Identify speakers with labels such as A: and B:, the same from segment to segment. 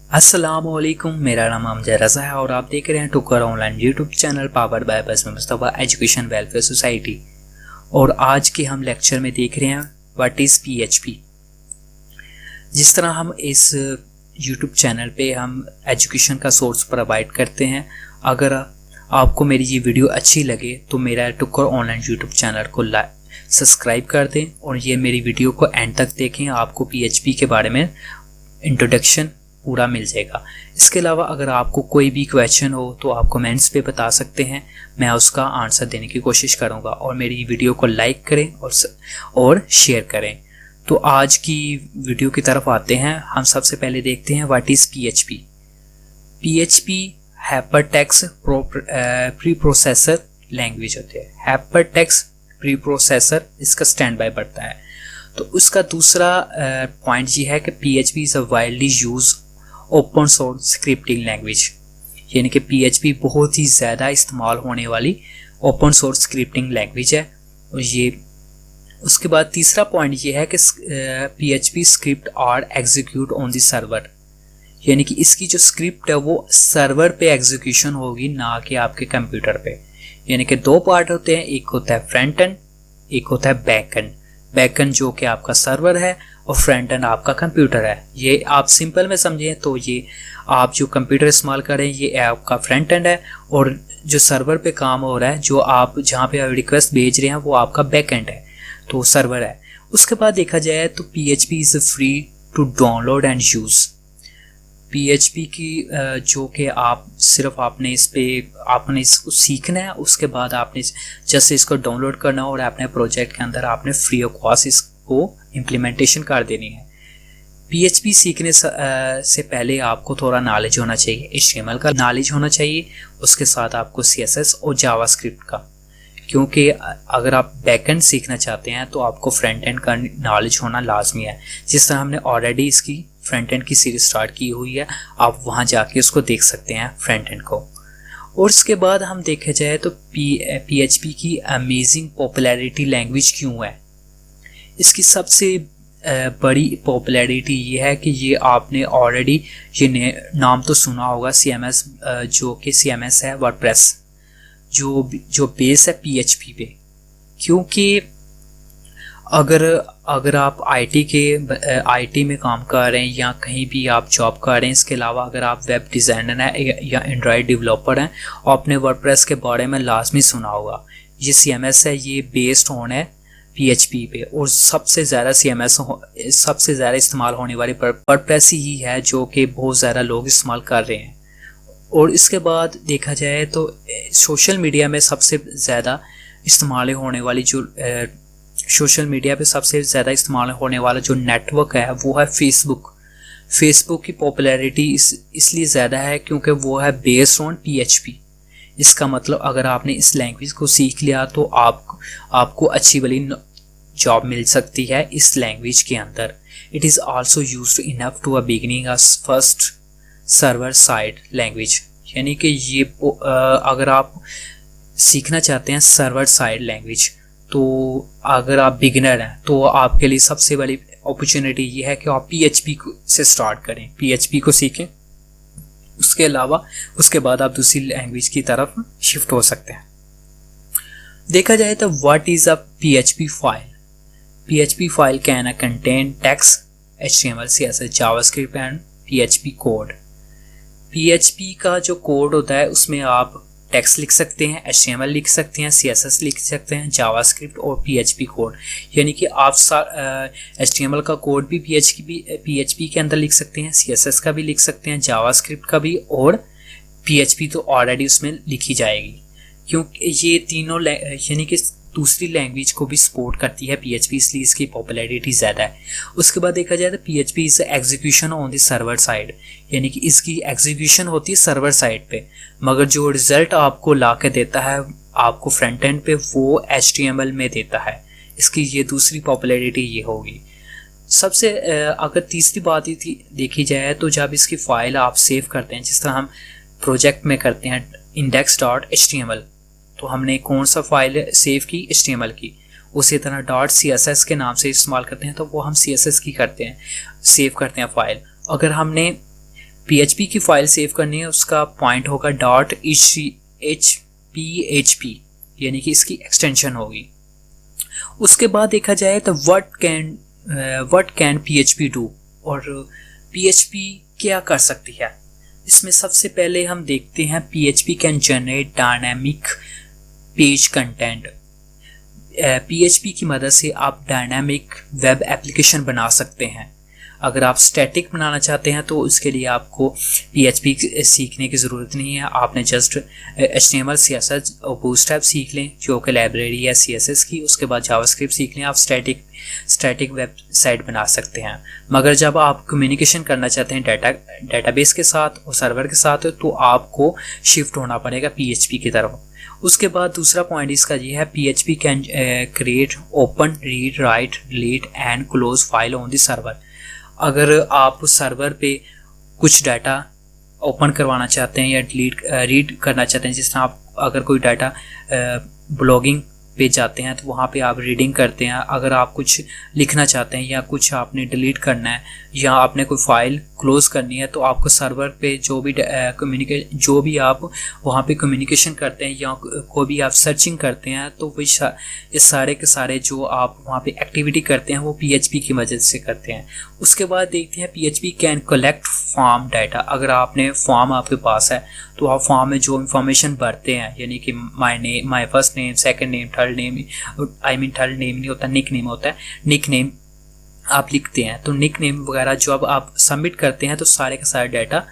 A: अस्सलामुअलैकुम, मेरा नाम अमजद रज़ा है और आप देख रहे हैं टुकर online YouTube channel powered by Basam Mustafa education welfare society. और आज के हम लेक्चर में देख रहे हैं व्हाट इज़ पीएचपी। जिस तरह हम इस यूट्यूब चैनल पे हम एजुकेशन का सोर्स प्रोवाइड करते हैं, अगर आपको मेरी ये वीडियो अच्छी लगे तो मेरा टुकर ऑनलाइन यूट्यूब चैनल को सब्सक्राइब कर दें और ये मेरी वीडियो को एंड तक देखें। आपको पीएचपी के बारे में इंट्रोडक्शन पूरा मिल जाएगा। इसके अलावा अगर आपको कोई भी क्वेश्चन हो तो आप कमेंट्स पे बता सकते हैं, मैं उसका आंसर देने की कोशिश करूंगा। और मेरी वीडियो को लाइक करें और शेयर करें। तो आज की वीडियो की तरफ आते हैं। हम सबसे पहले देखते हैं what is PHP. PHP hypertext pre processor language होती है। हाइपरटेक्स्ट प्री प्रोसेसर इसका स्टैंड बाय बढ़ता है। तो उसका दूसरा पॉइंट ये है कि PHP is a widely use open source scripting language, यानी कि पीएचपी बहुत ही ज़्यादा इस्तेमाल होने वाली ओपन सोर्स स्क्रिप्टिंग लैंग्वेज है। और ये उसके बाद तीसरा पॉइंट ये है कि PHP script are execute on the server, यानी कि इसकी जो स्क्रिप्ट है वो सर्वर पे एग्जीक्यूशन होगी, ना कि आपके कंप्यूटर पे। यानी कि दो पार्ट होते हैं, एक होता है फ्रंट एंड, एक होता है बैक एंड। बैक एंड जो कि आपका सर्वर है और फ्रंट एंड आपका कंप्यूटर है। ये आप सिंपल में समझें तो ये आप जो कंप्यूटर इस्तेमाल करें ये आपका फ्रंट एंड है, और जो सर्वर पे काम हो रहा है, जो आप जहाँ पे रिक्वेस्ट भेज रहे हैं वो आपका बैक एंड है, तो सर्वर है। उसके बाद देखा जाए तो PHP is free to download and use. PHP की जो कि आप सिर्फ आपने इसको सीखना है, उसके बाद आपने जैसे इसको डाउनलोड करना और अपने प्रोजेक्ट के अंदर आपने फ्री ऑफ कॉस्ट इसको इम्प्लीमेंटेशन कर देनी है। पीएचपी सीखने से पहले आपको थोड़ा नॉलेज होना चाहिए, एचटीएमएल का नॉलेज होना चाहिए, उसके साथ आपको सीएसएस और जावास्क्रिप्ट का, क्योंकि अगर आप बैकएंड सीखना चाहते हैं तो आपको फ्रंट एंड का नॉलेज होना लाजमी है। जिस तरह हमने ऑलरेडी इसकी फ्रंट एंड की सीरीज स्टार्ट की हुई है, आप वहां जाके उसको देख सकते हैं फ्रंट एंड को। और उसके बाद हम देखा जाए तो पीएचपी की अमेजिंग पॉपुलैरिटी लैंग्वेज क्यों है। इसकी सबसे बड़ी पॉपुलैरिटी ये है कि ये आपने ऑलरेडी ये नाम तो सुना होगा, सीएमएस, जो कि सीएमएस है वर्डप्रेस, जो बेस है पीएचपी पे। क्योंकि अगर आप आईटी में काम कर रहे हैं या कहीं भी आप जॉब कर रहे हैं, इसके अलावा अगर आप वेब डिज़ाइनर हैं या एंड्रॉयड डेवलपर हैं, आपने वर्डप्रेस के बारे में लाजमी सुना होगा। ये सीएमएस है, ये बेस्ड ऑन है पीएचपी पे, और सबसे ज़्यादा इस्तेमाल होने वाली वर्डप्रेस ही है, जो कि बहुत ज़्यादा लोग इस्तेमाल कर रहे हैं। और इसके बाद देखा जाए तो सोशल मीडिया में सबसे ज़्यादा इस्तेमाल होने वाली जो नेटवर्क है वो है फेसबुक। फेसबुक की पॉपुलैरिटी इसलिए ज़्यादा है क्योंकि वो है बेस्ड ऑन पीएचपी। इसका मतलब अगर आपने इस लैंग्वेज को सीख लिया तो आपको अच्छी वाली जॉब मिल सकती है इस लैंग्वेज के अंदर। It is also used enough to a beginning as first server side language, यानी कि ये अगर आप सीखना चाहते हैं सर्वर साइड लैंग्वेज, तो अगर आप बिगिनर हैं तो आपके लिए सबसे बड़ी अपॉर्चुनिटी ये है कि आप पीएचपी से स्टार्ट करें, पीएचपी को सीखें। उसके अलावा उसके बाद आप दूसरी लैंग्वेज की तरफ शिफ्ट हो सकते हैं। देखा जाए तो what is a PHP file. PHP file can contain text, HTML, CSS, JavaScript and PHP code. PHP का जो कोड होता है उसमें आप टेक्स्ट लिख सकते हैं, एचटीएमएल लिख सकते हैं, सीएसएस लिख सकते हैं, जावास्क्रिप्ट और पीएचपी कोड। यानी कि आप एचटीएमएल का कोड भी पीएचपी के अंदर लिख सकते हैं, सीएसएस का भी लिख सकते हैं, जावास्क्रिप्ट का भी, और पीएचपी तो ऑलरेडी उसमें लिखी जाएगी, क्योंकि ये तीनों यानी कि दूसरी लैंग्वेज को भी सपोर्ट करती है पीएचपी, इसलिए इसकी पॉपुलैरिटी ज़्यादा है। उसके बाद देखा जाए तो PHP is execution on the server side, यानी कि इसकी एग्जीक्यूशन होती है सर्वर साइड पे, मगर जो रिज़ल्ट आपको ला के देता है आपको फ्रंट एंड पे वो एचटीएमएल में देता है। इसकी ये दूसरी पॉपुलैरिटी ये होगी। सबसे अगर तीसरी बात ही देखी जाए तो जब इसकी फ़ाइल आप सेव करते हैं, जिस तरह हम प्रोजेक्ट में करते हैं index.html, तो हमने कौन सा फाइल सेव की, HTML की। उसी तरह .css के नाम से इस्तेमाल करते हैं तो वो हम CSS की करते हैं, सेव करते हैं फाइल। अगर हमने PHP की फाइल सेव करनी है, उसका पॉइंट होगा .hphp, यानी कि इसकी एक्सटेंशन होगी। उसके बाद देखा जाए तो व्हाट कैन PHP डू, और PHP क्या कर सकती है। इसमें सबसे पहले हम देखते हैं PHP can generate dynamic page content. PHP की मदद से आप डायनामिक वेब एप्लीकेशन बना सकते हैं। अगर आप स्टैटिक बनाना चाहते हैं तो उसके लिए आपको PHP सीखने की ज़रूरत नहीं है, आपने जस्ट HTML CSS और बूटस्ट्रैप सीख लें जो कि लाइब्रेरी है CSS की, उसके बाद जावास्क्रिप्ट सीख लें, आप स्टैटिक वेबसाइट बना सकते हैं। मगर जब आप कम्युनिकेशन करना चाहते हैं डेटाबेस के साथ और सर्वर के साथ, तो आपको शिफ्ट होना पड़ेगा PHP की तरफ। उसके बाद दूसरा पॉइंट इसका ये है PHP can create, open, read, right, delete and close file on the server. अगर आप सर्वर पे कुछ डाटा ओपन करवाना चाहते हैं या रीड करना चाहते हैं, जिस तरह आप अगर कोई डाटा ब्लॉगिंग पे जाते हैं तो वहाँ पे आप रीडिंग करते हैं, अगर आप कुछ लिखना चाहते हैं या कुछ आपने डिलीट करना है या आपने कोई फाइल क्लोज करनी है, तो आपको सर्वर पे जो भी आप वहाँ पे कम्युनिकेशन करते हैं या कोई भी आप सर्चिंग करते हैं, तो वही ये सारे के सारे जो आप वहाँ पे एक्टिविटी करते हैं वो PHP की मदद से करते हैं। उसके बाद देखते हैं PHP can collect form data. अगर आपने फॉर्म आपके पास है तो आप फॉर्म में जो इंफॉर्मेशन भरते हैं, यानी कि my first name, second name, third name, third name नहीं होता, निक नेम होता है, निक नेम आप लिखते हैं, तो निक नेम वगैरह जो अब आप सबमिट करते हैं तो सारे का सारा डाटा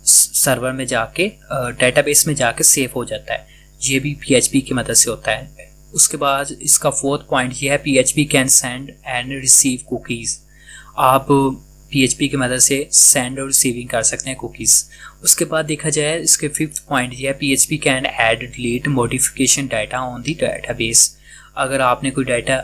A: सर्वर में जाके डेटाबेस में जाके सेव हो जाता है। ये भी PHP की मदद से होता है। उसके बाद इसका फोर्थ पॉइंट ये है PHP can send and receive cookies. आप PHP की मदद से सेंड और रिसीविंग कर सकते हैं कुकीज़। उसके बाद देखा जाए इसके फिफ्थ पॉइंट ये है PHP can add, delete, modification data on the database. अगर आपने कोई डाटा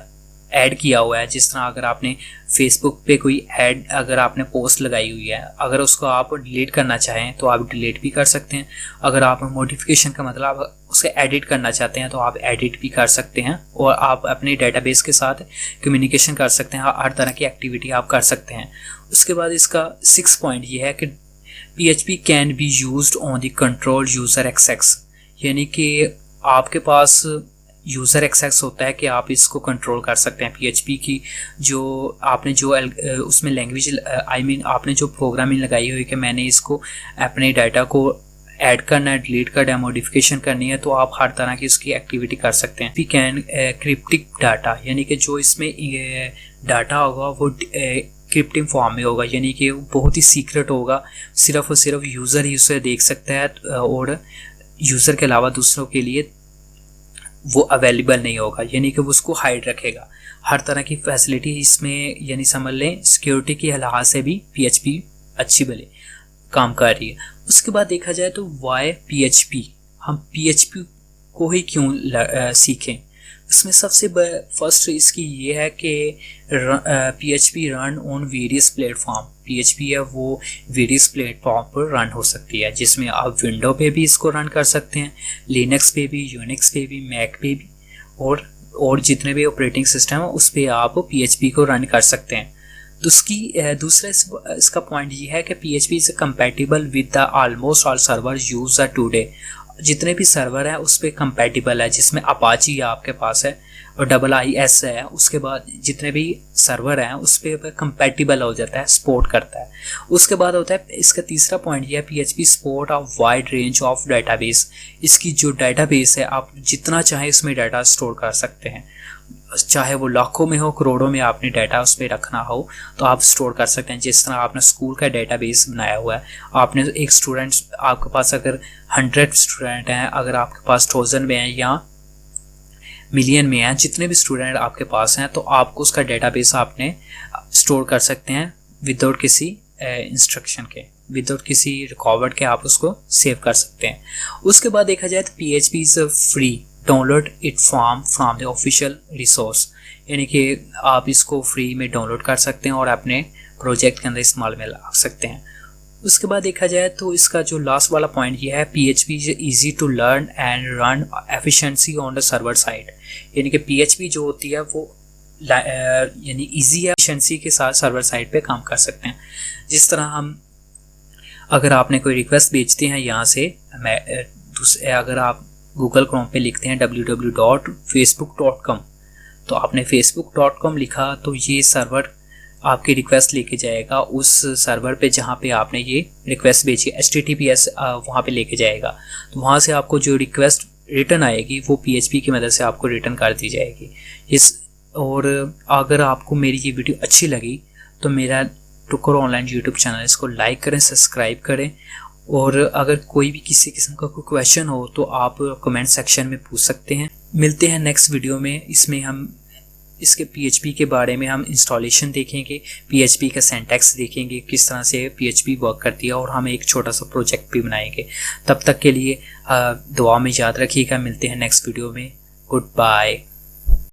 A: ऐड किया हुआ है, जिस तरह अगर आपने फेसबुक पे कोई ऐड अगर आपने पोस्ट लगाई हुई है, अगर उसको आप डिलीट करना चाहें तो आप डिलीट भी कर सकते हैं। अगर आप मॉडिफिकेशन का मतलब उसे एडिट करना चाहते हैं तो आप एडिट भी कर सकते हैं और आप अपने डेटाबेस के साथ कम्युनिकेशन कर सकते हैं, हर तरह की एक्टिविटी आप कर सकते हैं। उसके बाद इसका सिक्स पॉइंट ये है कि PHP can be used on the control user access, यानी कि आपके पास यूज़र एक्सेस होता है कि आप इसको कंट्रोल कर सकते हैं। PHP की जो आपने जो उसमें लैंग्वेज आपने जो प्रोग्रामिंग लगाई हुई कि मैंने इसको अपने डाटा को ऐड करना है, डिलीट करना है, मॉडिफिकेशन करनी है, तो आप हर तरह की उसकी एक्टिविटी कर सकते हैं। PHP कैन क्रिप्टिक डाटा, यानी कि जो इसमें डाटा होगा वो क्रिप्टिक फॉर्म में होगा, यानी कि बहुत ही सीक्रेट होगा, सिर्फ और सिर्फ यूज़र ही उसे देख सकता है और यूज़र के अलावा दूसरों के लिए वो अवेलेबल नहीं होगा, यानी कि वो उसको हाइड रखेगा। हर तरह की फैसिलिटी इसमें, यानी समझ लें सिक्योरिटी के लिहाज से भी PHP अच्छी भले काम कर रही है। उसके बाद देखा जाए तो वाई PHP, हम PHP को ही क्यों सीखें। इसमें सबसे फर्स्ट इसकी ये है कि PHP run on various platform. PHP है वो वेरियस प्लेटफॉर्म पर रन हो सकती है, जिसमें आप विंडो पे भी इसको रन कर सकते हैं, लिनक्स पे भी, यूनिक्स पे भी, मैक पे भी, और जितने भी ऑपरेटिंग सिस्टम है उस पर आप PHP को रन कर सकते हैं। तो दूसरा इसका पॉइंट ये है कि PHP is compatible with the almost all server use today. जितने भी सर्वर हैं उस पर कंपैटिबल है, जिसमें अपाची आपके पास है और IIS है। उसके बाद जितने भी सर्वर हैं उस पर कंपैटिबल हो जाता है, सपोर्ट करता है। उसके बाद होता है इसका तीसरा पॉइंट ये है PHP support of wide range of database. इसकी जो डाटाबेस है आप जितना चाहें इसमें डाटा स्टोर कर सकते हैं, चाहे वो लाखों में हो, करोड़ों में आपने डाटा उस पर रखना हो तो आप स्टोर कर सकते हैं। जिस तरह आपने स्कूल का डेटाबेस बनाया हुआ है, आपने एक स्टूडेंट, आपके पास अगर 100 स्टूडेंट हैं, अगर आपके पास 1000 में हैं या मिलियन में हैं, जितने भी स्टूडेंट आपके पास हैं, तो आपको उसका डेटाबेस आपने स्टोर कर सकते हैं विदाउट किसी इंस्ट्रक्शन के, विदाउट किसी रिकॉर्ड के आप उसको सेव कर सकते हैं। उसके बाद देखा जाए तो PHP is free, download it from the official resource, यानी कि आप इसको फ्री में डाउनलोड कर सकते हैं और अपने प्रोजेक्ट के अंदर इस्तेमाल में ला सकते हैं। उसके बाद देखा जाए तो इसका जो लास्ट वाला पॉइंट ये है PHP is easy to learn and run efficiency on the server side, यानी कि PHP जो होती है वो यानी ईजी एफिशिएंसी के साथ सर्वर साइड पे काम कर सकते हैं। जिस तरह हम अगर आपने कोई रिक्वेस्ट भेजते हैं यहाँ से, अगर आप गूगल क्रोम पे लिखते हैं www.facebook.com, तो आपने facebook.com लिखा तो ये सर्वर आपकी रिक्वेस्ट लेके जाएगा उस सर्वर पे जहाँ पे आपने ये रिक्वेस्ट भेजी, HTTPS वहाँ पे लेके जाएगा। तो वहाँ से आपको जो रिक्वेस्ट रिटर्न आएगी वो PHP की मदद से आपको रिटर्न कर दी जाएगी। और अगर आपको मेरी ये वीडियो अच्छी लगी तो मेरा टुकर ऑनलाइन यूट्यूब चैनल इसको लाइक करें, सब्सक्राइब करें, और अगर कोई भी किसी किस्म का कोई क्वेश्चन हो तो आप कमेंट सेक्शन में पूछ सकते हैं। मिलते हैं नेक्स्ट वीडियो में। इसमें हम इसके PHP के बारे में हम इंस्टॉलेशन देखेंगे, PHP का सिंटैक्स देखेंगे, किस तरह से PHP वर्क करती है, और हम एक छोटा सा प्रोजेक्ट भी बनाएंगे। तब तक के लिए दुआ में याद रखिएगा। मिलते हैं नेक्स्ट वीडियो में। Good bye.